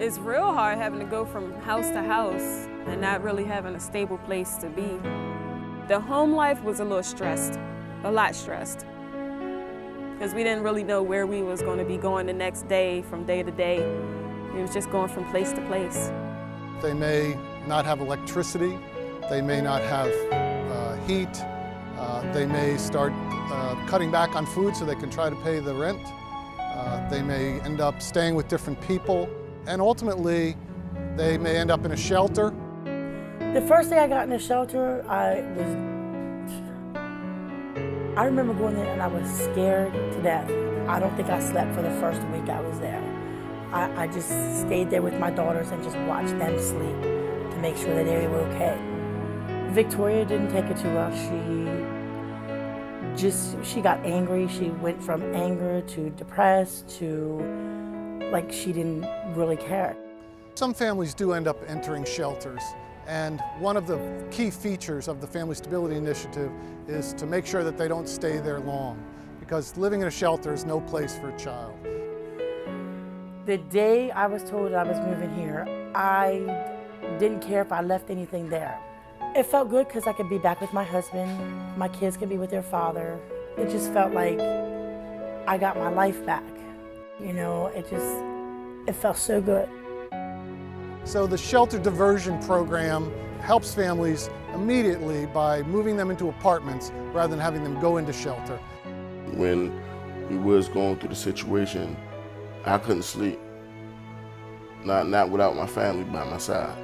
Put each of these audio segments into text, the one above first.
It's real hard having to go from house to house and not really having a stable place to be. The home life was a little stressed, a lot stressed, because we didn't really know where we was going to be going the next day, from day to day. It was just going from place to place. They may not have electricity, they may not have heat, they may start cutting back on food so they can try to pay the rent. They may end up staying with different people, and ultimately they may end up in a shelter. The first day I got in the shelter, I remember going there and I was scared to death. I don't think I slept for the first week I was there. I just stayed there with my daughters and just watched them sleep to make sure that they were okay. Victoria didn't take it too well. She got angry. She went from anger to depressed to like she didn't really care. Some families do end up entering shelters, and one of the key features of the Family Stability Initiative is to make sure that they don't stay there long, because living in a shelter is no place for a child. The day I was told I was moving here, I didn't care if I left anything there. It felt good because I could be back with my husband, my kids could be with their father. It just felt like I got my life back. You know, it felt so good. So the shelter diversion program helps families immediately by moving them into apartments rather than having them go into shelter. When we was going through the situation, I couldn't sleep. Not without my family by my side.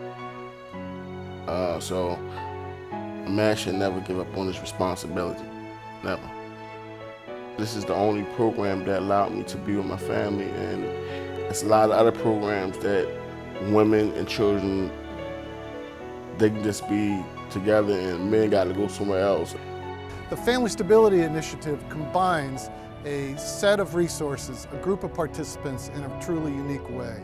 So a man should never give up on his responsibility, never. This is the only program that allowed me to be with my family, and it's a lot of other programs that women and children, they can just be together and men got to go somewhere else. The Family Stability Initiative combines a set of resources, a group of participants in a truly unique way.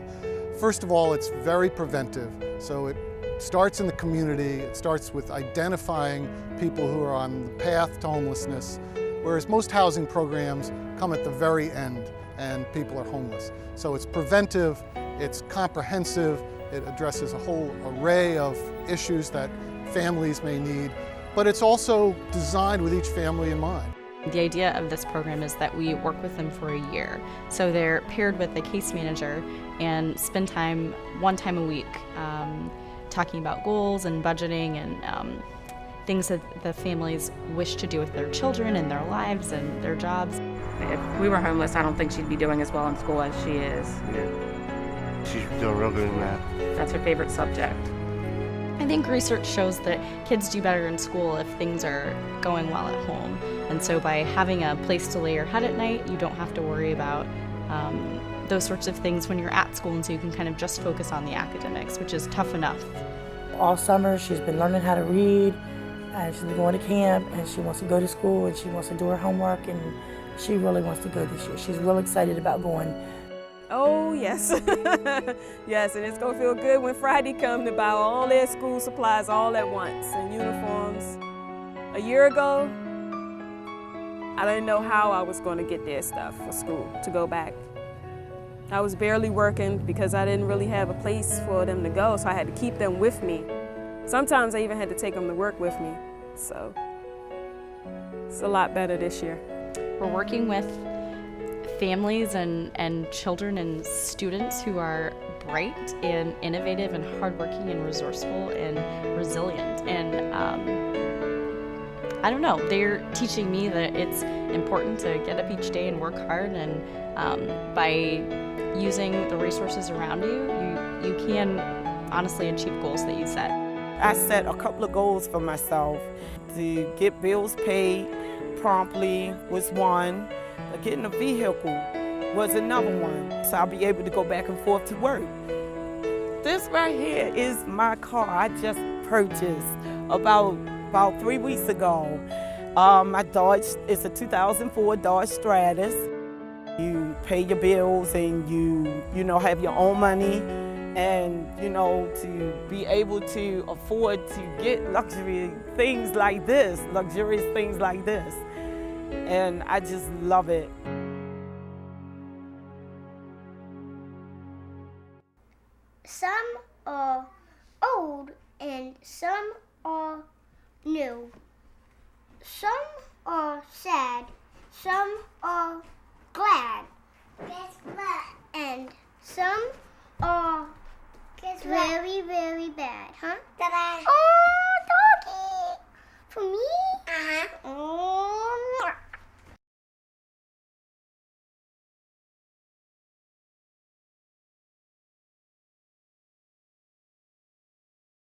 First of all, it's very preventive, so it starts in the community. It starts with identifying people who are on the path to homelessness, whereas most housing programs come at the very end and people are homeless. So it's preventive, it's comprehensive, it addresses a whole array of issues that families may need, but it's also designed with each family in mind. The idea of this program is that we work with them for a year. So they're paired with a case manager and spend time, one time a week, talking about goals and budgeting and things that the families wish to do with their children and their lives and their jobs. If we were homeless, I don't think she'd be doing as well in school as she is. Yeah. She's doing real good in math. That's her favorite subject. I think research shows that kids do better in school if things are going well at home. And so by having a place to lay your head at night, you don't have to worry about those sorts of things when you're at school, and so you can kind of just focus on the academics, which is tough enough. All summer she's been learning how to read, and she's been going to camp, and she wants to go to school, and she wants to do her homework, and she really wants to go this year. She's real excited about going. Oh, yes. Yes, and it's going to feel good when Friday comes to buy all their school supplies all at once and uniforms. A year ago, I didn't know how I was going to get their stuff for school to go back. I was barely working because I didn't really have a place for them to go, so I had to keep them with me. Sometimes I even had to take them to work with me, so it's a lot better this year. We're working with families and children and students who are bright and innovative and hardworking and resourceful and resilient. And I don't know, they're teaching me that it's important to get up each day and work hard, and by using the resources around you, you can honestly achieve goals that you set. I set a couple of goals for myself. To get bills paid promptly was one. Getting a vehicle was another one, so I'll be able to go back and forth to work. This right here is my car I just purchased about 3 weeks ago. My Dodge, it's a 2004 Dodge Stratus. You pay your bills and you know, have your own money, and to be able to afford to get luxurious things like this. And I just love it. new. Some are sad, some are